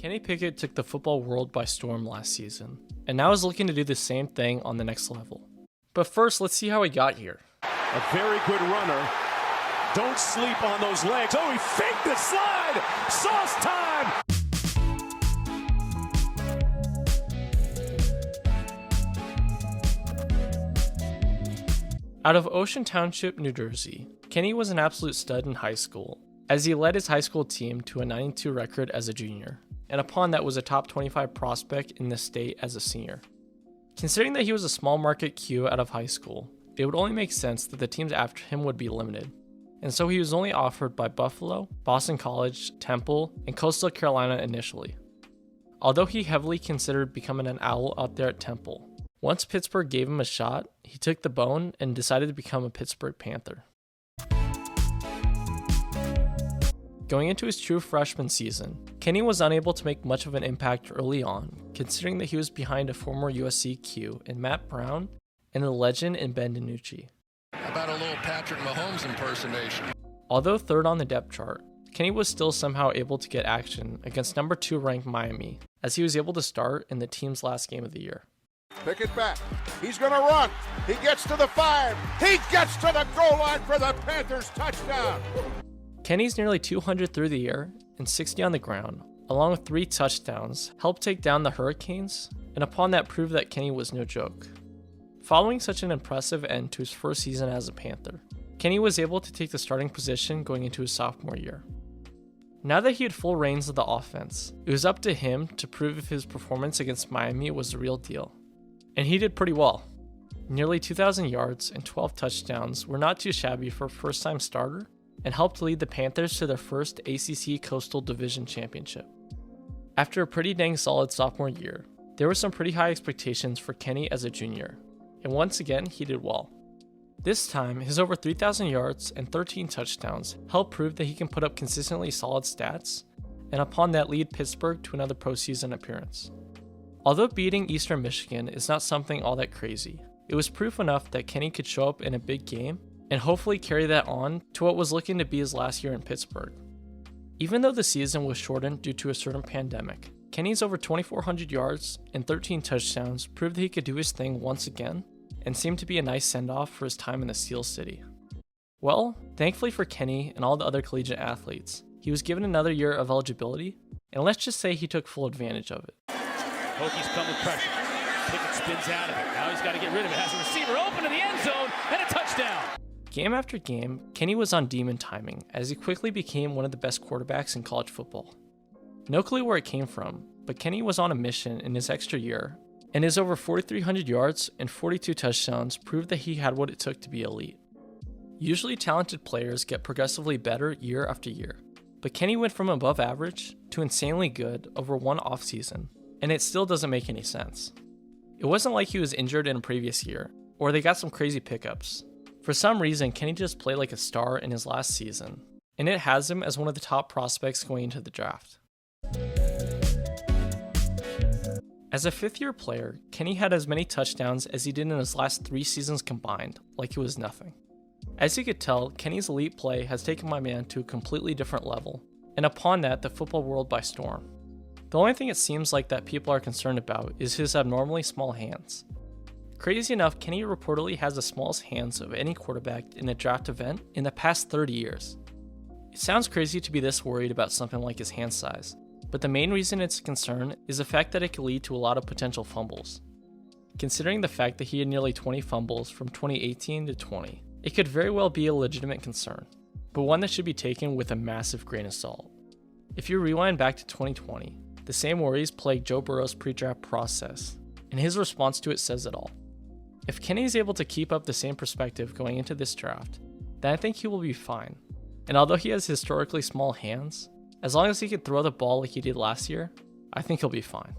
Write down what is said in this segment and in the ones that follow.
Kenny Pickett took the football world by storm last season, and now is looking to do the same thing on the next level. But first, let's see how he got here. A very good runner. Don't sleep on those legs. Oh, he faked the slide! Sauce time! Out of Ocean Township, New Jersey, Kenny was an absolute stud in high school, as he led his high school team to a 9-2 record as a junior, and upon that was a top 25 prospect in the state as a senior. Considering that he was a small market Q out of high school, it would only make sense that the teams after him would be limited, and so he was only offered by Buffalo, Boston College, Temple, and Coastal Carolina initially. Although he heavily considered becoming an Owl out there at Temple, once Pittsburgh gave him a shot, he took the bone and decided to become a Pittsburgh Panther. Going into his true freshman season, Kenny was unable to make much of an impact early on, considering that he was behind a former USC Q in Matt Brown and a legend in Ben DiNucci. How about a little Patrick Mahomes impersonation? Although third on the depth chart, Kenny was still somehow able to get action against number 2 ranked Miami, as he was able to start in the team's last game of the year. Pickett back. He's going to run. He gets to the 5. He gets to the goal line for the Panthers touchdown. Kenny's nearly 200 through the air and 60 on the ground, along with 3 touchdowns, helped take down the Hurricanes, and upon that proved that Kenny was no joke. Following such an impressive end to his first season as a Panther, Kenny was able to take the starting position going into his sophomore year. Now that he had full reins of the offense, it was up to him to prove if his performance against Miami was the real deal. And he did pretty well. Nearly 2,000 yards and 12 touchdowns were not too shabby for a first-time starter, and helped lead the Panthers to their first ACC Coastal Division Championship. After a pretty dang solid sophomore year, there were some pretty high expectations for Kenny as a junior, and once again he did well. This time, his over 3,000 yards and 13 touchdowns helped prove that he can put up consistently solid stats, and upon that lead Pittsburgh to another postseason appearance. Although beating Eastern Michigan is not something all that crazy, it was proof enough that Kenny could show up in a big game and hopefully carry that on to what was looking to be his last year in Pittsburgh. Even though the season was shortened due to a certain pandemic, Kenny's over 2,400 yards and 13 touchdowns proved that he could do his thing once again and seemed to be a nice send-off for his time in the Steel City. Well, thankfully for Kenny and all the other collegiate athletes, he was given another year of eligibility, and let's just say he took full advantage of it. Hokies come with pressure. Pickett spins out of it. Now he's got to get rid of it. Has a receiver open in the end zone and a touchdown. Game after game, Kenny was on demon timing as he quickly became one of the best quarterbacks in college football. No clue where it came from, but Kenny was on a mission in his extra year, and his over 4,300 yards and 42 touchdowns proved that he had what it took to be elite. Usually talented players get progressively better year after year, but Kenny went from above average to insanely good over one offseason, and it still doesn't make any sense. It wasn't like he was injured in a previous year, or they got some crazy pickups. For some reason, Kenny just played like a star in his last season, and it has him as one of the top prospects going into the draft. As a fifth-year player, Kenny had as many touchdowns as he did in his last 3 seasons combined, like it was nothing. As you could tell, Kenny's elite play has taken my man to a completely different level, and upon that, the football world by storm. The only thing it seems like that people are concerned about is his abnormally small hands. Crazy enough, Kenny reportedly has the smallest hands of any quarterback in a draft event in the past 30 years. It sounds crazy to be this worried about something like his hand size, but the main reason it's a concern is the fact that it could lead to a lot of potential fumbles. Considering the fact that he had nearly 20 fumbles from 2018 to 20, it could very well be a legitimate concern, but one that should be taken with a massive grain of salt. If you rewind back to 2020, the same worries plagued Joe Burrow's pre-draft process, and his response to it says it all. If Kenny is able to keep up the same perspective going into this draft, then I think he will be fine. And although he has historically small hands, as long as he can throw the ball like he did last year, I think he'll be fine.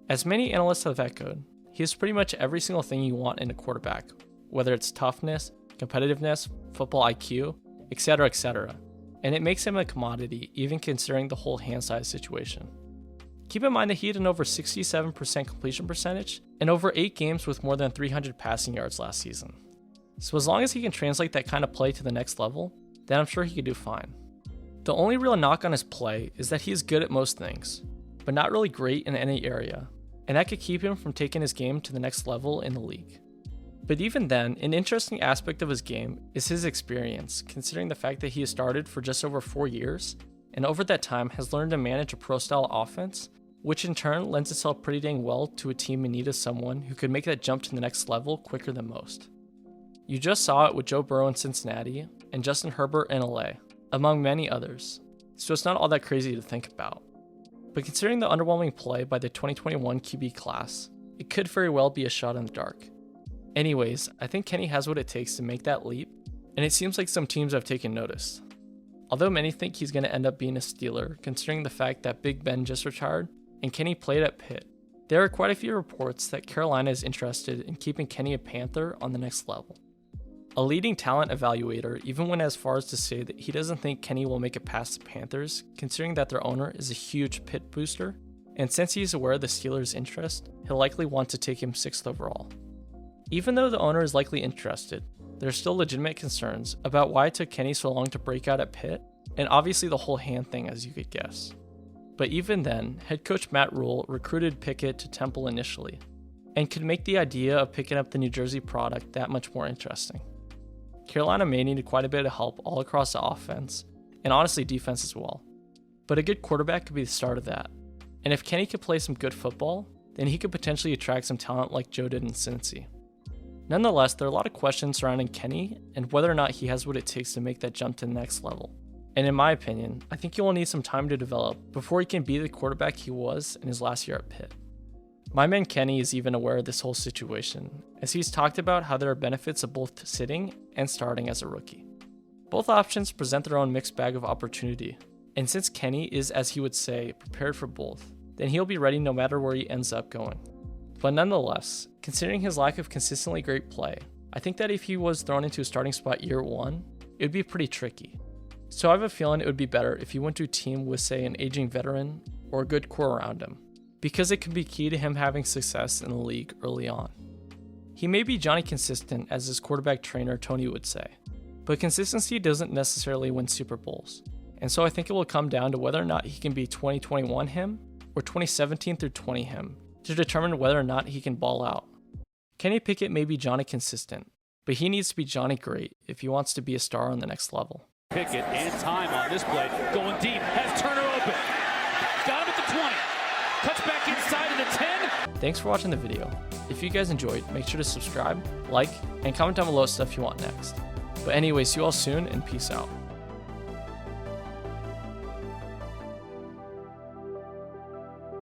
As many analysts have echoed, he has pretty much every single thing you want in a quarterback, whether it's toughness, competitiveness, football IQ, etc., and it makes him a commodity even considering the whole hand size situation. Keep in mind that he had an over 67% completion percentage and over 8 games with more than 300 passing yards last season. So as long as he can translate that kind of play to the next level, then I'm sure he could do fine. The only real knock on his play is that he is good at most things. but not really great in any area, and that could keep him from taking his game to the next level in the league. But even then, an interesting aspect of his game is his experience, considering the fact that he has started for just over 4 years, and over that time has learned to manage a pro-style offense, which in turn lends itself pretty dang well to a team in need of someone who could make that jump to the next level quicker than most. You just saw it with Joe Burrow in Cincinnati and Justin Herbert in LA, among many others, so it's not all that crazy to think about. But considering the underwhelming play by the 2021 QB class, it could very well be a shot in the dark. Anyways, I think Kenny has what it takes to make that leap, and it seems like some teams have taken notice. Although many think he's going to end up being a Steeler, considering the fact that Big Ben just retired and Kenny played at Pitt, there are quite a few reports that Carolina is interested in keeping Kenny a Panther on the next level. A leading talent evaluator even went as far as to say that he doesn't think Kenny will make it past the Panthers, considering that their owner is a huge Pitt booster, and since he's aware of the Steelers' interest, he'll likely want to take him 6th overall. Even though the owner is likely interested, there are still legitimate concerns about why it took Kenny so long to break out at Pitt, and obviously the whole hand thing, as you could guess. But even then, head coach Matt Rule recruited Pickett to Temple initially, and could make the idea of picking up the New Jersey product that much more interesting. Carolina may need quite a bit of help all across the offense, and honestly defense as well. But a good quarterback could be the start of that, and if Kenny could play some good football, then he could potentially attract some talent like Joe did in Cincy. Nonetheless, there are a lot of questions surrounding Kenny and whether or not he has what it takes to make that jump to the next level. And in my opinion, I think he will need some time to develop before he can be the quarterback he was in his last year at Pitt. My man Kenny is even aware of this whole situation, as he's talked about how there are benefits of both sitting and starting as a rookie. Both options present their own mixed bag of opportunity, and since Kenny is, as he would say, prepared for both, then he'll be ready no matter where he ends up going. But nonetheless, considering his lack of consistently great play, I think that if he was thrown into a starting spot year 1, it would be pretty tricky. So I have a feeling it would be better if he went to a team with, say, an aging veteran or a good core around him, because it can be key to him having success in the league early on. He may be Johnny Consistent, as his quarterback trainer Tony would say, but consistency doesn't necessarily win Super Bowls, and so I think it will come down to whether or not he can be 2021 him or 2017 through 20 him to determine whether or not he can ball out. Kenny Pickett may be Johnny Consistent, but he needs to be Johnny Great if he wants to be a star on the next level. Pickett and time on this play, going deep, has Turner open. Got him at the 20. Cuts back inside of the 10. Thanks for watching the video. If you guys enjoyed, make sure to subscribe, like, and comment down below stuff you want next. But anyways, see you all soon, and peace out.